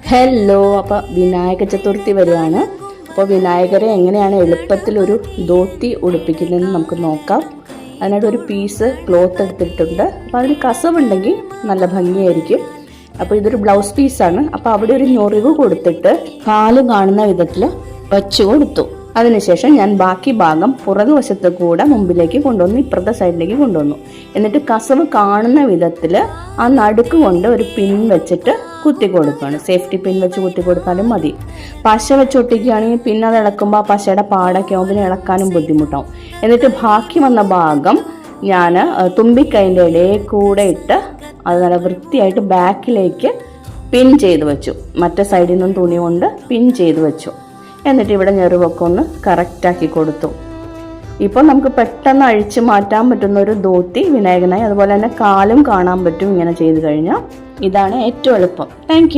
Hello, അപ്പോൾ വിനായക ചതുർത്ഥി വരികയാണ്. അപ്പോൾ വിനായകരെ എങ്ങനെയാണ് എളുപ്പത്തിലൊരു ധോത്തി ഉടുപ്പിക്കുന്നതെന്ന് നമുക്ക് നോക്കാം. അതിനായിട്ട് ഒരു പീസ് ക്ലോത്ത് എടുത്തിട്ടുണ്ട്. അപ്പോൾ അതിന് കസവുണ്ടെങ്കിൽ നല്ല ഭംഗിയായിരിക്കും. അപ്പോൾ ഇതൊരു ബ്ലൗസ് പീസാണ്. അപ്പോൾ അവിടെ ഒരു ഞൊറിവ് കൊടുത്തിട്ട് കാല് കാണുന്ന വിധത്തിൽ വച്ചു കൊടുത്തു. അതിനുശേഷം ഞാൻ ബാക്കി ഭാഗം പുറകുവശത്ത് കൂടെ മുമ്പിലേക്ക് കൊണ്ടുവന്നു, ഇപ്പുറത്തെ സൈഡിലേക്ക് കൊണ്ടുവന്നു. എന്നിട്ട് കസവ് കാണുന്ന വിധത്തിൽ ആ നടുക്ക് കൊണ്ട് ഒരു പിൻ വെച്ചിട്ട് കുത്തി കൊടുക്കുകയാണ്. സേഫ്റ്റി പിൻ വെച്ച് കുത്തി കൊടുത്താലും മതി. പശ വെച്ച് ഒട്ടിക്കുകയാണെങ്കിൽ പിന്നെ അത് ഇളക്കുമ്പോൾ ആ പശയുടെ പാടൊക്കെ ആവും, പിന്നെ ഇളക്കാനും ബുദ്ധിമുട്ടാവും. എന്നിട്ട് ബാക്കി വന്ന ഭാഗം ഞാൻ തുമ്പിക്കൈൻ്റെ ഇടയിൽ കൂടെ ഇട്ട് അത് നല്ല വൃത്തിയായിട്ട് ബാക്കിലേക്ക് പിൻ ചെയ്ത് വെച്ചു. മറ്റേ സൈഡിൽ നിന്നും തുണി കൊണ്ട് പിൻ ചെയ്ത് വെച്ചു. എന്നിട്ട് ഇവിടെ ഞെറിവൊക്കെ ഒന്ന് കറക്റ്റാക്കി കൊടുത്തു. ഇപ്പോൾ നമുക്ക് പെട്ടെന്ന് അഴിച്ചു മാറ്റാൻ പറ്റുന്ന ഒരു ധോത്തി വിനായകനായി. അതുപോലെ തന്നെ കാലും കാണാൻ പറ്റും ഇങ്ങനെ ചെയ്ത് കഴിഞ്ഞാൽ. ഇതാണ് ഏറ്റവും എളുപ്പം. താങ്ക്